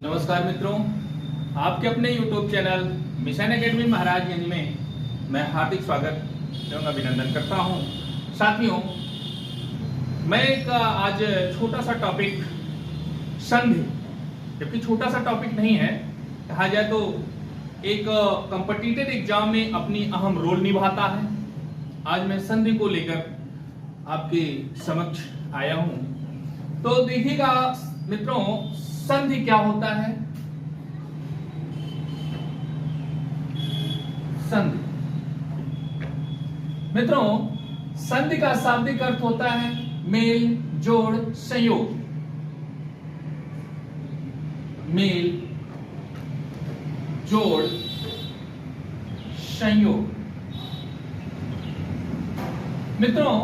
नमस्कार मित्रों, आपके अपने YouTube channel mission academy Maharajganj में मैं हार्दिक स्वागत एवं अभिनंदन करता हूं। साथियों, मैं एक आज छोटा सा टॉपिक संधि, जबकि छोटा सा टॉपिक नहीं है, कहा जाए तो एक कॉम्पिटिटिव एग्जाम में अपनी अहम रोल निभाता है। आज मैं संधि को लेकर आपके समक्ष आया हूं। तो देखिएगा मित्रों, संधि क्या होता है? संधि मित्रों, संधि का शाब्दिक अर्थ होता है मेल, जोड़, संयोग। मेल, जोड़, संयोग। मित्रों,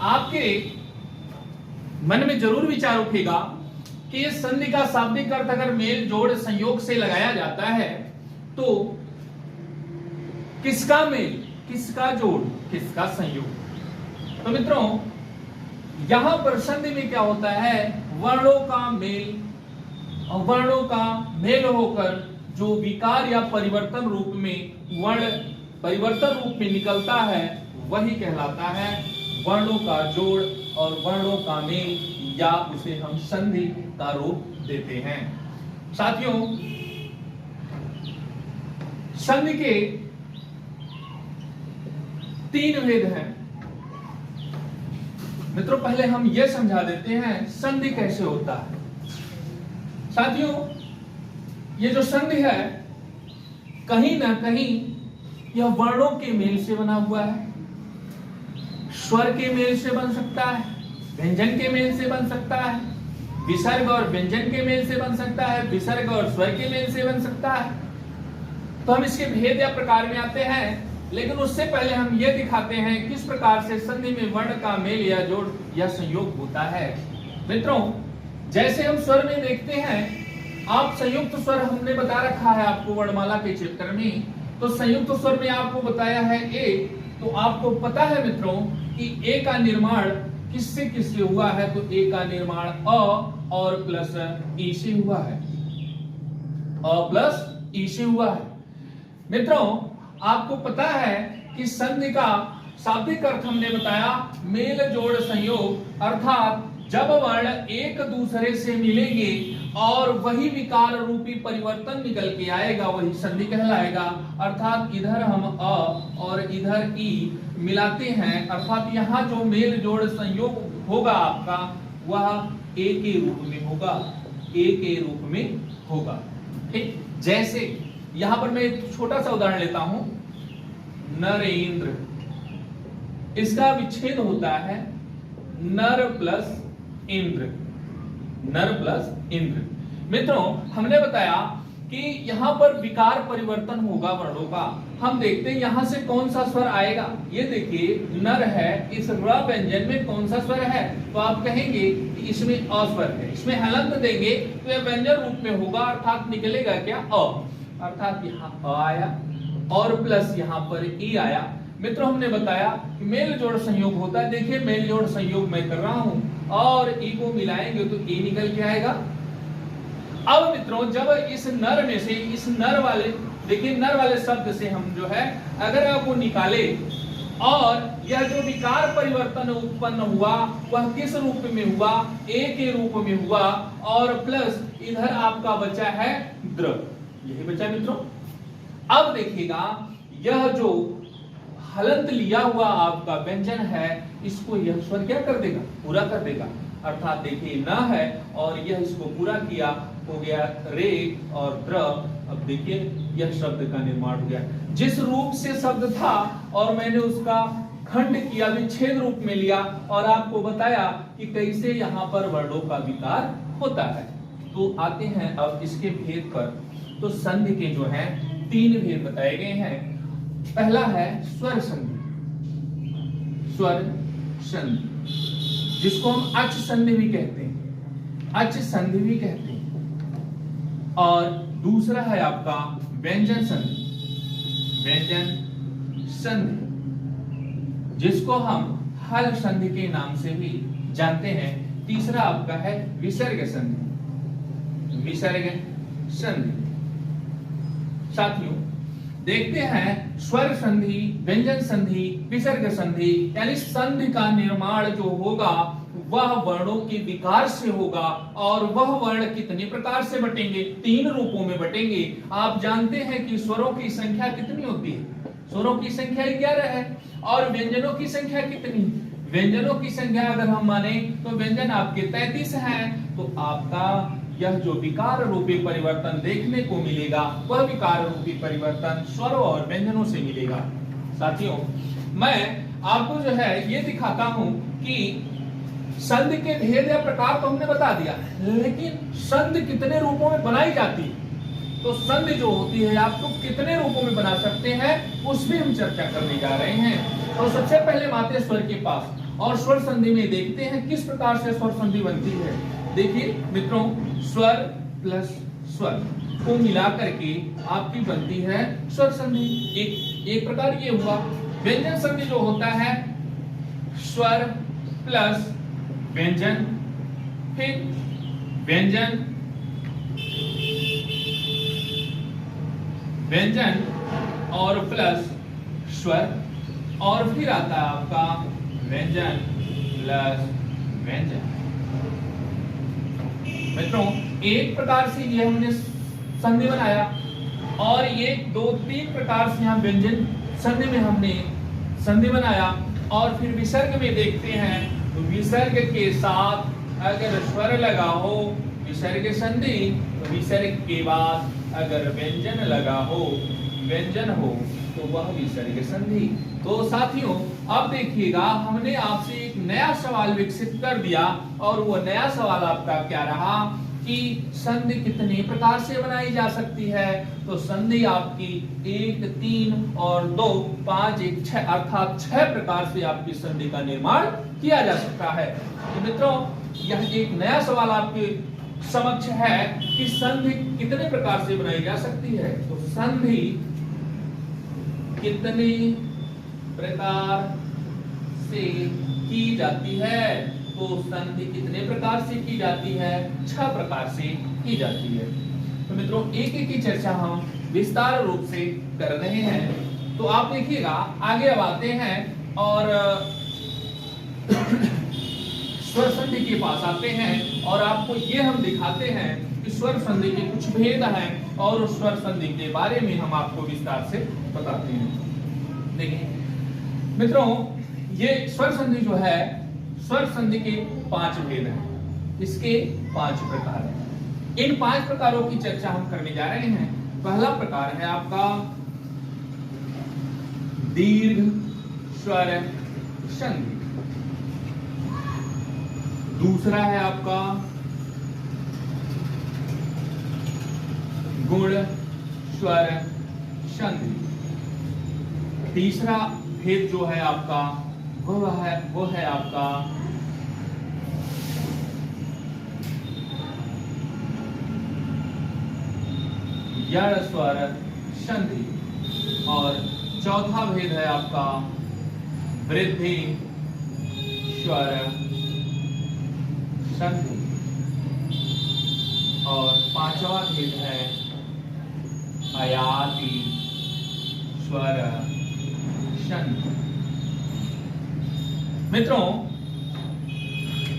आपके मन में जरूर विचार उठेगा कि इस संधि का शाब्दिक अर्थ अगर मेल, जोड़, संयोग से लगाया जाता है तो किसका मेल, किसका जोड़, किसका संयोग? तो मित्रों, यहां पर संधि में क्या होता है? वर्णों का मेल और वर्णों का मेल होकर जो विकार या परिवर्तन रूप में वर्ण परिवर्तन रूप में निकलता है वही कहलाता है वर्णों का जोड़ और वर्णों का मेल, या उसे हम संधि का रूप देते हैं। साथियों, संधि के 3 भेद हैं। मित्रों, पहले हम यह समझा देते हैं संधि कैसे होता है। साथियों, ये जो संधि है कहीं ना कहीं यह वर्णों के मेल से बना हुआ है। स्वर के मेल से बन सकता है, व्यंजन के मेल से बन सकता है, विसर्ग और व्यंजन के मेल से बन सकता है, विसर्ग और स्वर के मेल से बन सकता है। तो हम इसके भेद या प्रकार में आते हैं, लेकिन उससे पहले हम ये दिखाते हैं किस प्रकार से संधि में वर्ण का मेल या जोड़ या संयोग होता है। मित्रों, जैसे हम स्वर में देखते हैं, आप संयुक्त स्वर हमने बता रखा है आपको वर्णमाला के चैप्टर में। तो संयुक्त स्वर में आपको बताया है ए, तो आपको पता है मित्रों कि ए का निर्माण किससे किससे हुआ है? तो ए का निर्माण अ और प्लस ई से हुआ है। अ प्लस ई से हुआ है। मित्रों, आपको पता है कि संधि का शाब्दिक अर्थ हमने बताया मेल, जोड़, संयोग, अर्थात जब वर्ण एक दूसरे से मिलेंगे और वही विकार रूपी परिवर्तन निकल के आएगा वही संधि कहलाएगा। अर्थात इधर हम अ और इधर ई मिलाते हैं, अर्थात यहाँ जो मेल, जोड़, संयोग होगा आपका वह ए के रूप में होगा, ए के रूप में होगा। ठीक, जैसे यहां पर मैं एक छोटा सा उदाहरण लेता हूं, नरेंद्र, इसका विच्छेद होता है नर प्लस इंद्र, नर प्लस इंद्र। मित्रों, हमने बताया कि यहां पर विकार परिवर्तन होगा वर्णों का। हम देखते हैं यहां से कौन सा स्वर आएगा। ये देखिए नर है, इस र व्यंजन में कौन सा स्वर है? तो आप कहेंगे कि इसमें अ स्वर है। इसमें हलंत देंगे तो यह व्यंजन रूप में होगा, अर्थात निकलेगा क्या? अ, अर्थात यहाँ अ आया और प्लस यहाँ पर ई आया। मित्रों, हमने बताया कि मेल, जोड़, संयोग होता है। देखिए मेल, जोड़, संयोग मैं कर रहा हूं और ई को मिलाएंगे तो ई निकल के आएगा। अब मित्रों, जब इस नर में से इस नर वाले, देखिए नर वाले शब्द से हम जो है अगर आपको निकाले और यह जो विकार परिवर्तन उत्पन्न हुआ वह किस रूप में हुआ? ए के रूप में हुआ और प्लस इधर आपका बचा है द्र, यही बचा मित्रों। अब देखिएगा यह जो हलंत लिया हुआ आपका व्यंजन है इसको यह स्वर क्या कर देगा? पूरा कर देगा। अर्थात देखिए न है और यह इसको पूरा किया, हो गया रे और द्र। अब देखिए यह शब्द का निर्माण हो गया। जिस रूप से शब्द था और मैंने उसका खंड किया, विच्छेद रूप में लिया और आपको बताया कि कैसे यहाँ पर वर्णों का विकार होता है। तो आते हैं अब इसके भेद पर। तो संधि के जो है 3 भेद बताए गए हैं। पहला है स्वर संधि, स्वर संधि जिसको हम अच संधि भी कहते हैं, अच संधि भी कहते हैं। और दूसरा है आपका व्यंजन संधि, व्यंजन संधि जिसको हम हल संधि के नाम से भी जानते हैं। तीसरा आपका है विसर्ग संधि, विसर्ग संधि। साथियों देखते हैं स्वर संधि, व्यंजन संधि, विसर्ग संधि, यानी संधि का निर्माण जो होगा वह वर्णों के विकार से होगा। और वह वर्ण कितने प्रकार से बटेंगे? 3 रूपों में बटेंगे। आप जानते हैं कि स्वरों की संख्या कितनी होती है? स्वरों की संख्या 11 है। और व्यंजनों की संख्या कितनी? व्यंजनों की संख्या अगर हम माने तो व्यंजन आपके 33 हैं। तो आपका यह जो विकार रूपी परिवर्तन देखने को मिलेगा वह विकार रूपी परिवर्तन स्वरों और व्यंजनों से मिलेगा। साथियों मैं आपको जो है ये दिखाता हूं कि संधि के भेद या प्रकार तो हमने बता दिया, लेकिन संधि कितने रूपों में बनाई जाती है। तो संधि जो होती है आपको कितने रूपों में बना सकते हैं उस पर हम चर्चा करने जा रहे हैं। तो सबसे पहले आते हैं स्वर के पास और स्वर संधि में देखते हैं किस प्रकार से स्वर संधि बनती है। देखिए मित्रों, स्वर प्लस स्वर को मिलाकर के आपकी बनती है स्वर संधि। एक प्रकार ये हुआ। व्यंजन संधि जो होता है स्वर प्लस व्यंजन, फिर व्यंजन, व्यंजन और प्लस स्वर, और फिर आता है आपका व्यंजन प्लस व्यंजन। मित्रों एक प्रकार से ये हमने संधि बनाया और ये 2-3 प्रकार से हम व्यंजन संधि में हमने संधि बनाया। और फिर विसर्ग में देखते हैं तो विसर्ग के साथ अगर स्वर लगा हो विसर्ग संधि, तो विसर्ग के बाद अगर व्यंजन लगा हो व्यंजन हो तो वह विसर्ग संधि। तो साथियों अब देखिएगा हमने आपसे एक नया सवाल विकसित कर दिया और वो नया सवाल आपका क्या रहा कि संधि कितने प्रकार से बनाई जा सकती है। तो संधि आपकी 1, 3 और 2, 5, 1, 6 अर्थात 6 प्रकार से आपकी संधि का निर्माण किया जा सकता है। तो मित्रों यह एक नया सवाल आपके समक्ष है कि संधि कितने प्रकार से बनाई जा सकती है। तो संधि कितने प्रकार से की जाती है? तो संधि कितने प्रकार से की जाती है? 6 प्रकार से की जाती है। तो मित्रों एक एक की चर्चा हम विस्तार रूप से कर रहे हैं। तो आप देखिएगा आगे अब आते हैं और स्वर संधि के पास आते हैं और आपको ये हम दिखाते हैं कि स्वर संधि के कुछ भेद हैं और उस स्वर संधि के बारे में हम आपको विस्तार से बताते हैं। देखिए मित्रों ये स्वर संधि जो है, स्वर संधि के 5 भेद हैं, इसके 5 प्रकार हैं। इन 5 प्रकारों की चर्चा हम करने जा रहे हैं। पहला प्रकार है आपका दीर्घ स्वर संधि। दूसरा है आपका गुण स्वर संधि। तीसरा भेद जो है आपका वो है आपका यड़ स्वर संधि। और चौथा भेद है आपका वृद्धि स्वर संधि। और 5वां भेद है अयाति स्वर संधि। मित्रों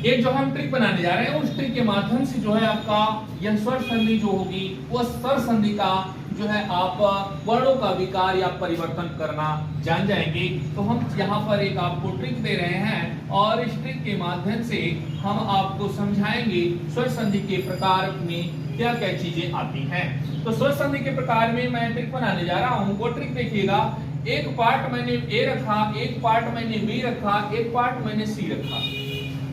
एक जो हम ट्रिक बनाने जा रहे हैं उस ट्रिक के माध्यम से जो है आपका यह स्वर संधि जो होगी वो स्वर संधि का जो है आप वर्णों का विकार या परिवर्तन करना जान जाएंगे। तो हम यहाँ पर एक आपको ट्रिक दे रहे हैं और इस ट्रिक के माध्यम से हम आपको समझाएंगे स्वर संधि के प्रकार में क्या क्या चीजें आती हैं। तो स्वर संधि के प्रकार में मैं ट्रिक बनाने जा रहा हूँ। वो ट्रिक देखिएगा, एक पार्ट मैंने ए रखा, एक पार्ट मैंने बी रखा, एक पार्ट मैंने सी रखा।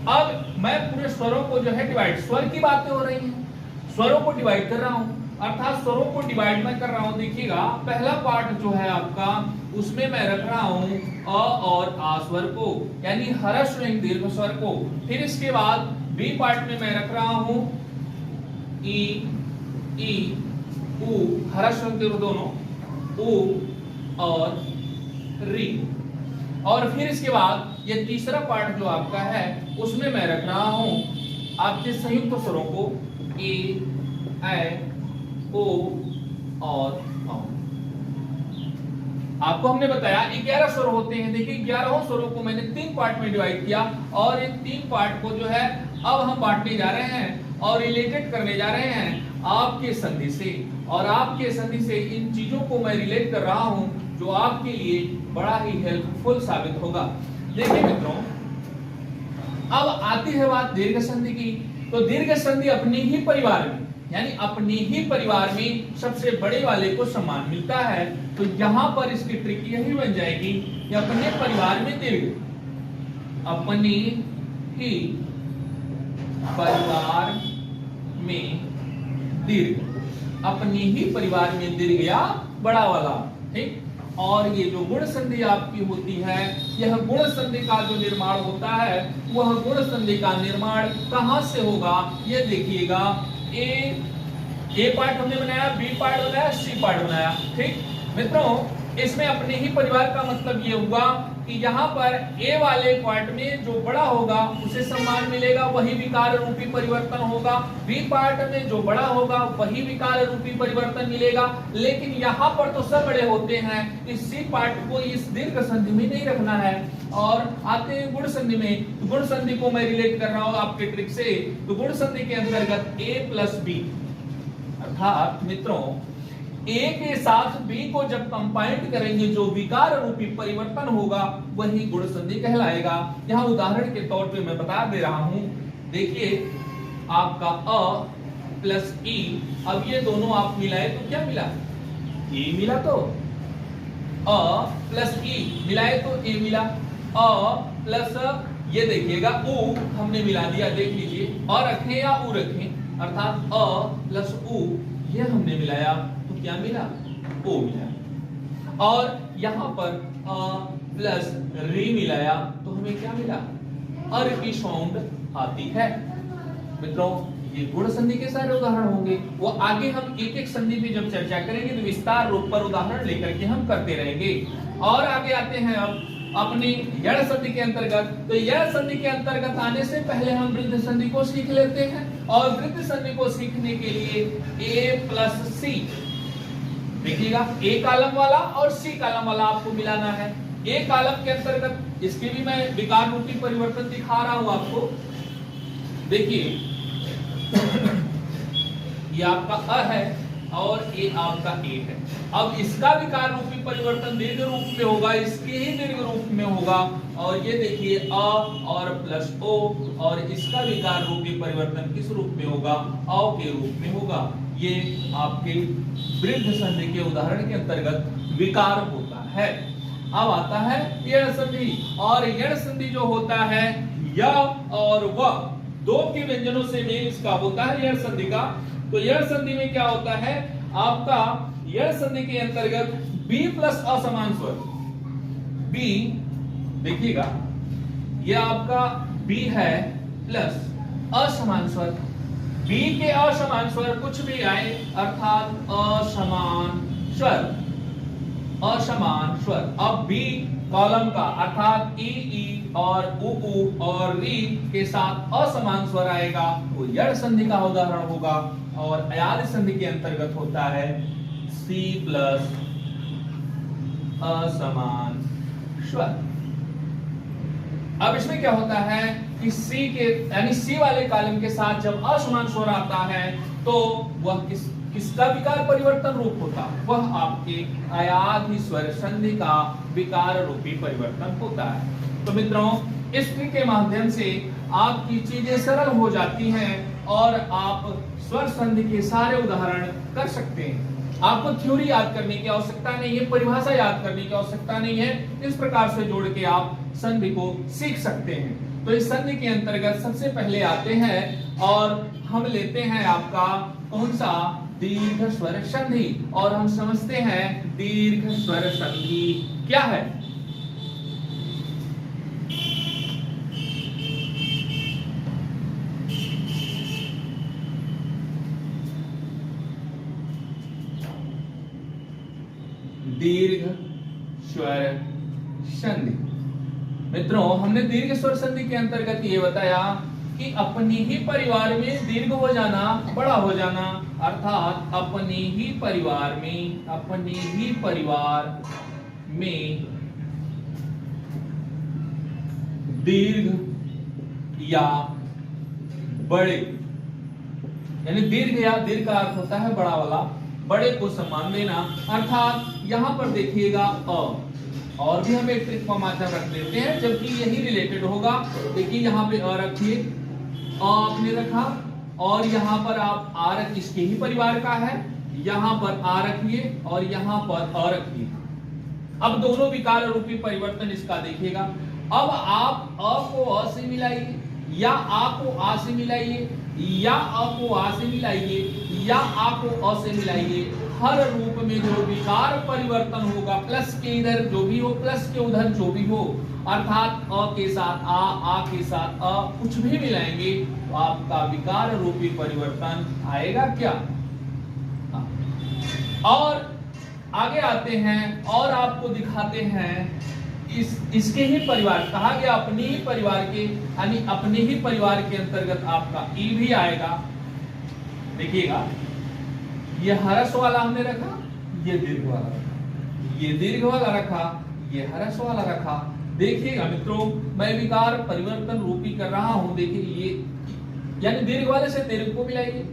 अब मैं पूरे स्वरों को जो है डिवाइड, स्वर की बातें हो रही हैं, स्वरों को डिवाइड कर रहा हूं, अर्थात स्वरों को डिवाइड मैं कर रहा हूं। देखिएगा पहला पार्ट जो है आपका उसमें मैं रख रहा हूं अ और आ स्वर को, यानी ह्रस्व एवं दीर्घ स्वर को। फिर इसके बाद बी पार्ट में मैं रख रहा हूं ई, उ, ह्रस्व एवं दीर्घ दोनों, उ और री। और फिर इसके बाद ये तीसरा पार्ट जो आपका है उसमें मैं रख रहा हूं आपके संयुक्त स्वरों को ए, ए, ओ और औ। आपको हमने बताया 11 स्वर होते हैं। देखिए 11 स्वरों को मैंने 3 पार्ट में डिवाइड किया और इन 3 पार्ट को जो है अब हम बांटने जा रहे हैं और रिलेटेड करने जा रहे हैं आपके संधि से। और आपके संधि से इन चीजों को मैं रिलेट कर रहा हूं जो आपके लिए बड़ा ही हेल्पफुल साबित होगा। देखिए मित्रों, अब आती है बात दीर्घ संधि की। तो दीर्घ संधि अपने ही परिवार में, यानी अपने ही परिवार में सबसे बड़े वाले को सम्मान मिलता है। तो यहां पर इसकी ट्रिक यही बन जाएगी कि अपने परिवार में दीर्घ, अपने ही परिवार में दीर्घ, अपने ही परिवार में दीर्घ या बड़ा वाला, ठीक। और ये जो गुण संधि आपकी होती है, यह गुण संधि का जो निर्माण होता है, वह गुण संधि का निर्माण कहां से होगा ये देखिएगा। ए पार्ट हमने बनाया, बी पार्ट बनाया, सी पार्ट बनाया, ठीक मित्रों। इसमें अपने ही परिवार का मतलब ये हुआ कि यहाँ पर ए वाले पार्ट में जो बड़ा होगा उसे सम्मान मिलेगा, वही विकार रूपी परिवर्तन होगा। बी पार्ट में जो बड़ा होगा वही विकार रूपी परिवर्तन मिलेगा। लेकिन यहाँ पर तो सब बड़े होते हैं, इस सी पार्ट को इस दीर्घ संधि में नहीं रखना है। और आते हैं गुण संधि में। गुण संधि को मैं रिलेट कर रहा हूँ आपके ट्रिक से। तो गुण संधि के अंतर्गत ए प्लस बी, अर्थात मित्रों ए के साथ बी को जब कंपाइंड करेंगे जो विकार रूपी परिवर्तन होगा वही गुण संधि कहलाएगा। यहां उदाहरण के तौर पे मैं बता दे रहा हूं। देखिए आपका अ प्लस ई, अब ये दोनों आप मिलाए तो क्या मिला? ए मिला। तो अ प्लस ई मिलाए तो ए मिला। अ प्लस ये देखिएगा उ हमने मिला दिया, देख लीजिए। अ रखें या उ रखें, अर्थात अ प्लस उ ये हमने मिलाया तो क्या मिला? ओ मिला। और यहां पर अ प्लस री मिलाया तो हमें क्या मिला? अर की साउंड आती है। मित्रों ये गुण संधि के सारे उदाहरण होंगे, वो आगे हम एक एक संधि पे जब चर्चा करेंगे तो विस्तार रूप पर उदाहरण लेकर के हम करते रहेंगे। और आगे आते हैं अब अपनी यण संधि के अंतर्गत। तो यण संधि के अंतर्गत आने से पहले हम वृद्ध संधि को सीख लेते हैं। और वृद्ध संधि को सीखने के लिए ए प्लस सी, देखिएगा ए कॉलम वाला और सी कॉलम वाला आपको मिलाना है। ए कॉलम के अंतर्गत इसके भी मैं विकार रूपी परिवर्तन दिखा रहा हूं आपको। देखिए ये आपका अ है और ये आपका ए है। अब इसका विकार रूपी परिवर्तन दीर्घ रूप में होगा, इसके ही दीर्घ रूप में होगा। और ये देखिए अ और प्लस ओ, और इसका विकार रूपी परिवर्तन किस रूप में होगा? अ के रूप में होगा। ये आपके वृद्ध संधि के उदाहरण के अंतर्गत विकार होता है। अब आता है यण संधि। और यण संधि जो होता है य और व, दो के व्यंजनों से मेल इसका होता है यण संधि का। तो यण संधि में क्या होता है आपका? यण संधि के अंतर्गत बी प्लस असमान स्वर, बी देखिएगा ये आपका बी है प्लस असमान स्वर। बी के असमान स्वर कुछ भी आए, अर्थात असमान स्वर, असमान स्वर। अब बी कॉलम का अर्थात ई ई और उ और री के साथ असमान स्वर आएगा, वो यण संधि का उदाहरण होगा। और अयाद संधि के अंतर्गत होता है सी प्लस असमान स्वर। अब इसमें क्या होता है कि सी के यानी सी वाले कॉलम के साथ जब असमान स्वर आता है तो वह किसका विकार परिवर्तन रूप होता? वह आपके अयाधि स्वर संधि का विकार रूपी परिवर्तन होता है। तो मित्रों इस ट्रिक के माध्यम से आपकी चीजें सरल हो जाती हैं और आप स्वर संधि के सारे उदाहरण कर सकते हैं। आपको थ्योरी याद करने की आवश्यकता नहीं है, परिभाषा याद करने की आवश्यकता नहीं है। इस प्रकार से जोड़ के आप संधि को सीख सकते हैं। तो इस संधि के अंतर्गत सबसे पहले आते हैं और हम लेते हैं आपका कौन सा? दीर्घ स्वर संधि। और हम समझते हैं दीर्घ स्वर संधि क्या है। दीर्घ स्वर संधि। मित्रों हमने दीर्घ स्वर संधि के अंतर्गत ये बताया कि अपने ही परिवार में दीर्घ हो जाना, बड़ा हो जाना, अर्थात अपने ही परिवार में दीर्घ या बड़े, यानी दीर्घ या दीर्घ का अर्थ होता है बड़ा वाला, बड़े को सम्मान देना। अर्थात यहां पर देखिएगा और भी हम एक ट्रिक का माध्यम रख देते हैं जबकि यही रिलेटेड होगा। देखिए यहाँ पे रखिए, आपने रखा और यहाँ पर आप रख इसके ही परिवार का है, यहाँ पर रखिए और यहाँ पर रखिए। अब दोनों विकार रूपी परिवर्तन इसका देखिएगा। अब आप को से मिलाइए या को से मिलाइए या को से मिलाइए या को से मिलाइए। हर रूप में जो विकार परिवर्तन होगा, प्लस के इधर जो भी हो, प्लस के उधर जो भी हो, अर्थात के साथ आ के साथ कुछ भी मिलाएंगे तो आपका विकार रूपी परिवर्तन आएगा क्या। और आगे आते हैं और आपको दिखाते हैं इसके ही परिवार, कहा गया अपने ही परिवार के, यानी अपने ही परिवार के अंतर्गत आपका ई भी आएगा। देखिएगा ये हरस वाला हमने रखा, ये दीर्घ वाला रखा, ये दीर्घ वाला रखा, ये हरस वाला रखा। देखिएगा मित्रों, मैं विकार परिवर्तन रूपी कर रहा हूं। देखिए ये यानी दीर्घ वाले से दीर्घ को मिलाइए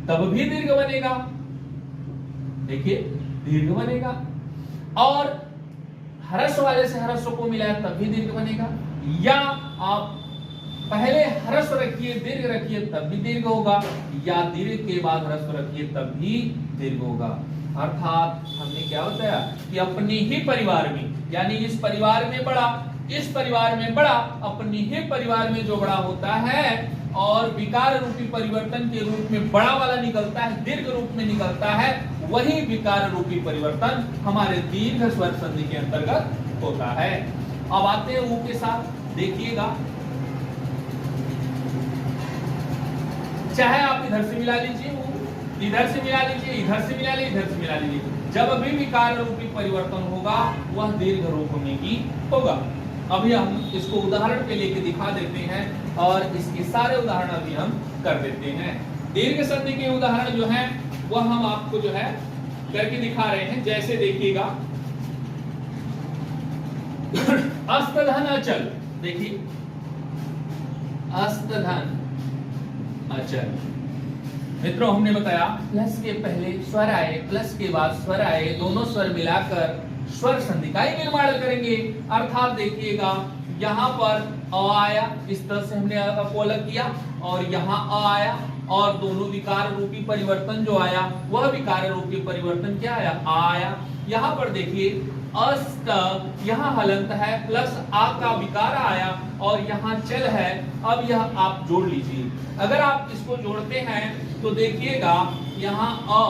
तब भी दीर्घ बनेगा। देखिए दीर्घ बनेगा, और हरस वाले से हरस को मिलाया तब भी दीर्घ बनेगा। या आप पहले हरस रखिए दीर्घ रखिए तब भी दीर्घ होगा, या दीर्घ के बाद हरस रखिए तब भी दीर्घ होगा। अर्थात हमने क्या बताया कि अपने ही परिवार में, यानी इस परिवार में बड़ा, इस परिवार में बड़ा, अपने ही परिवार में जो बड़ा होता है और विकार रूपी परिवर्तन के रूप में बड़ा वाला निकलता है, दीर्घ रूप में निकलता है, वही विकार रूपी परिवर्तन हमारे दीर्घ स्वर संधि के अंतर्गत होता है। अब आते हैं ऊ के साथ। देखिएगा चाहे आप इधर से मिला लीजिए, इधर से मिला लीजिए, इधर से मिला लीजिए, इधर से मिला लीजिए, जब भी विकार रूपी परिवर्तन होगा वह दीर्घ रूप में ही होगा। अभी हम इसको उदाहरण पे लेके दिखा देते हैं और इसके सारे उदाहरण अभी हम कर देते हैं। दीर्घ संधि के उदाहरण जो हैं वह हम आपको जो है करके दिखा रहे हैं। जैसे देखिएगा अस्तधन अचल, देखिए अस्तधन अचल। मित्रों हमने बताया प्लस के पहले स्वर आए, प्लस के बाद स्वर आए, दोनों स्वर मिलाकर स्वर संधि का ही निर्माण करेंगे। अर्थात देखिएगा यहाँ पर अ आया, इस तरह से हमने अ को अलग किया, और यहाँ अ आया और दोनों विकार रूपी परिवर्तन जो आया वह विकार रूपी परिवर्तन क्या आया, आ आया। यहाँ पर देखिए अस्त, यहाँ हलंत है, प्लस आ का विकार आया और यहाँ चल है। अब यह आप जोड़ लीजिए, अगर आप इसको जोड़ते हैं तो देखिएगा यहाँ अ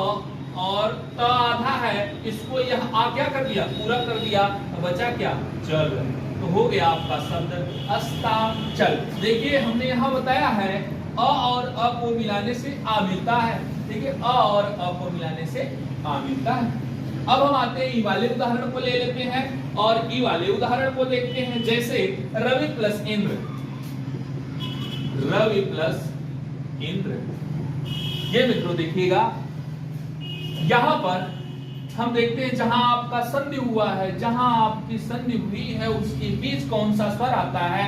और त आधा है, इसको यह आ क्या कर दिया, पूरा कर दिया, बचा क्या, चल। तो हो गया आपका शब्द अस्ताचल। देखिए हमने यहाँ बताया है अ और अ को मिलाने से आ मिलता है। देखिए अ और अ को मिलाने से आ मिलता है। अब हम आते हैं ई वाले उदाहरण को ले लेते हैं और ई वाले उदाहरण को देखते हैं। जैसे रवि प्लस इंद्र, रवि प्लस इंद्र, ये मित्रों देखिएगा यहाँ पर हम देखते हैं जहां आपका संधि हुआ है, जहां आपकी संधि हुई है उसके बीच कौन सा स्वर आता है।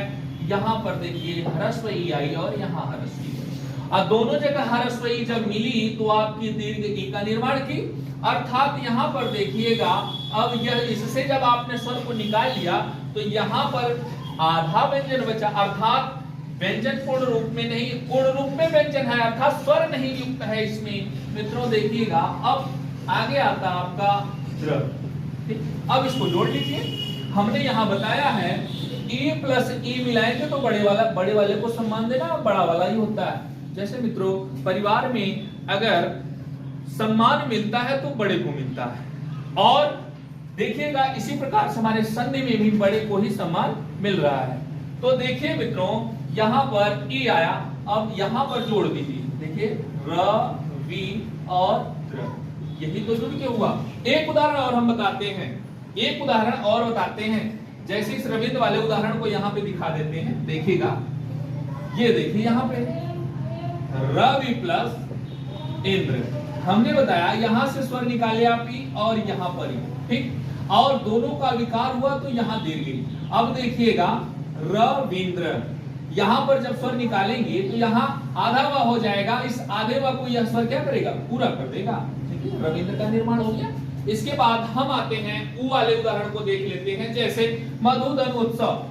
यहाँ पर देखिए ह्रस्व ई आई और यहाँ ह्रस्व ई। अब दोनों जगह ह्रस्व ई जब मिली तो आपकी दीर्घ ई का निर्माण की। अर्थात यहाँ पर देखिएगा अब यह इससे जब आपने स्वर को निकाल लिया तो यहाँ पर आधा व्यंजन बचा, अर्थात व्यंजन पूर्ण रूप में नहीं, पूर्ण रूप में व्यंजन है, अर्थात स्वर नहीं युक्त है इसमें। मित्रों देखिएगा अब आगे आता आपका द्र। अब इसको जोड़ लीजिए। हमने यहाँ बताया है ई प्लस ई मिलाएंगे तो बड़े वाले को सम्मान देना, बड़ा वाला ही होता है। जैसे मित्रों परिवार में अगर सम्मान मिलता है तो बड़े को मिलता है, और देखिएगा इसी प्रकार से हमारे संधि में भी बड़े को ही सम्मान मिल रहा है। तो देखिए मित्रों यहाँ पर ई आया, अब यहाँ पर जोड़ दीजिए। देखिए र वी और द्र, यही तो जुड़ के हुआ। एक उदाहरण और हम बताते हैं, एक उदाहरण और बताते हैं। जैसे इस रविंद्र वाले उदाहरण को यहाँ पे दिखा देते हैं। देखिएगा ये देखिए यहाँ पे रवि प्लस इंद्र। हमने बताया यहां से स्वर निकाले आप ई और यहां पर ई, ठीक, और दोनों का विकार हुआ तो यहां दीर्घ। अब देखिएगा रविंद्र, यहां पर जब स्वर निकालेंगे तो यहां आधा वा हो जाएगा, इस आधे वा को यह स्वर क्या करेगा, पूरा कर देगा, ठीक है, रविंद्र का निर्माण हो गया। इसके बाद हम आते हैं उ वाले उदाहरण को देख लेते हैं, जैसे मधुधन उत्सव,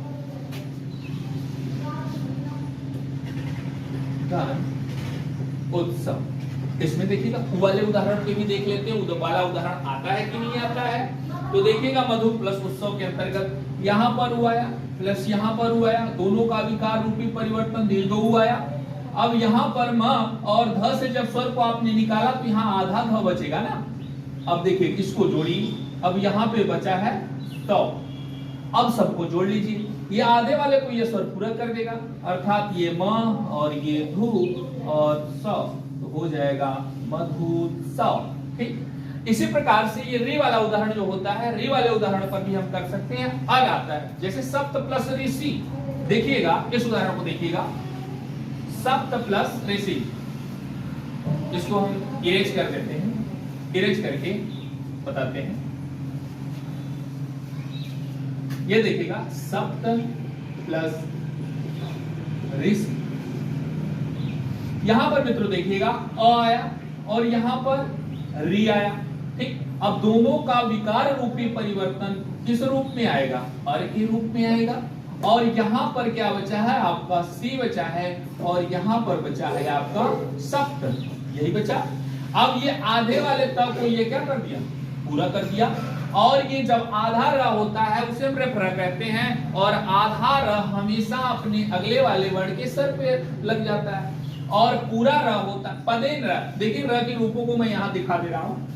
उत्सव। इसमें देखिएगा उ वाले उदाहरण के भी देख लेते हैं, उद वाला उदाहरण आता है कि नहीं आता है। तो देखिएगा मधु प्लस उत्सव के अंतर्गत यहां पर हुआ आया प्लस यहां पर हुआ आया, दोनों का विकार रूपी परिवर्तन दीर्घ उ आया। अब यहां पर म और ध से जब स्वर को आपने निकाला तो यहां आधा ध बचेगा ना। अब देखिए इसको जोड़ी, अब यहां पे बचा है तो, अब सबको जोड़ लीजिए, ये आधे वाले को ये स्वर पूरा कर देगा, अर्थात ये म और ये धू और स, तो हो जाएगा मधुत्सव, ठीक। इसी प्रकार से ये रे वाला उदाहरण जो होता है, रे वाले उदाहरण पर भी हम कर सकते हैं। अग आता है, जैसे सप्त प्लस ऋषि, देखिएगा इस उदाहरण को देखिएगा, सप्त प्लस ऋषि, इसको हम इरेज कर देते हैं, इरेज करके बताते हैं। ये देखिएगा सप्त प्लस ऋषि, यहां पर मित्रों देखिएगा अ आया और यहां पर री आया, ठीक। अब दोनों का विकार रूपी परिवर्तन किस रूप में आएगा, अर के रूप में आएगा। और यहां पर क्या बचा है आपका सी बचा है, और यहां पर बचा है आपका सप्त, यही बचा। अब ये आधे वाले तक को ये क्या कर दिया, पूरा कर दिया। और ये जब आधा र होता है उसे हम रेफ र कहते हैं, और आधा र हमेशा अपने अगले वाले वर्ड के सर पे लग जाता है, और पूरा र होता है पदेन र। देखिए र के रूपों को मैं यहाँ दिखा दे रहा हूँ,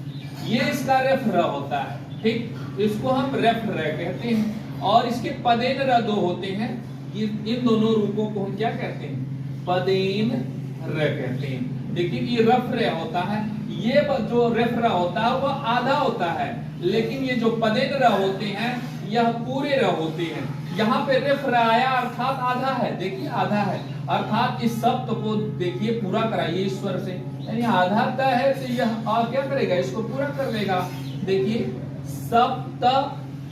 ये इसका रेफ र होता है, ठीक, इसको हम रेफ र कहते हैं। और इसके पदेन र दो होते हैं, ये इन दोनों रूपों को हम क्या कहते हैं, पदेन र कहते हैं। देखिए ये रफ रे होता है, ये जो रेफ र होता है वह आधा होता है, लेकिन ये जो पदेन र होते हैं यह पूरे र होते हैं। यहाँ पे रेफ र आया अर्थात आधा है, देखिए आधा है, अर्थात इस शब्द को देखिए पूरा कराइए ईश्वर से, यानी आधा का है तो यह आ क्या करेगा, इसको पूरा कर लेगा। देखिए सप्त,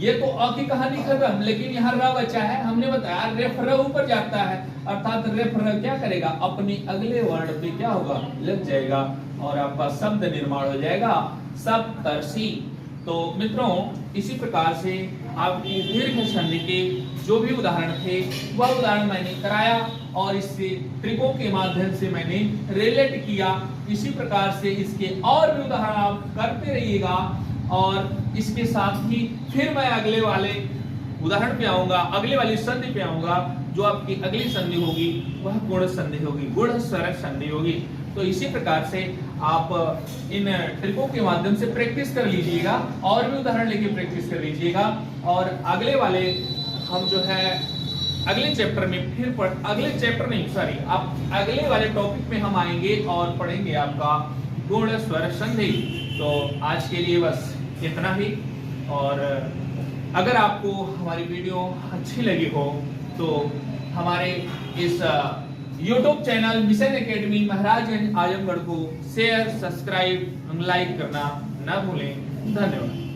ये तो अ की कहानी खत्म, लेकिन यहाँ र बचा है। हमने बताया रेफ र ऊपर जाता है, अर्थात रेफ र क्या करेगा, अपने अगले वर्ण पे क्या होगा, लग जाएगा, और आपका शब्द निर्माण हो जाएगा सप्तर्षि। तो मित्रों इसी प्रकार से आपके दीर्घ संधि के जो भी उदाहरण थे वह उदाहरण मैंने कराया, और इससे ट्रिकों के माध्यम से मैंने रिलेट किया। इसी प्रकार से इसके और भी उदाहरण आप करते रहिएगा, और इसके साथ ही फिर मैं अगले वाले उदाहरण पे आऊंगा, अगले वाली संधि पे आऊंगा। जो आपकी अगली संधि होगी वह गुण संधि होगी, गुण स्वर संधि होगी। तो इसी प्रकार से आप इन ट्रिकों के माध्यम से प्रैक्टिस कर लीजिएगा, और भी उदाहरण लेके प्रैक्टिस कर लीजिएगा। और अगले वाले हम जो है अगले चैप्टर में फिर अगले चैप्टर नहीं सॉरी आप अगले वाले टॉपिक में हम आएंगे और पढ़ेंगे आपका गुण स्वर संधि। तो आज के लिए बस इतना ही, और अगर आपको हमारी वीडियो अच्छी लगी हो तो हमारे इस YouTube channel mission academy Maharajganj Azamgarh को शेयर, सब्सक्राइब, लाइक करना ना भूलें। धन्यवाद।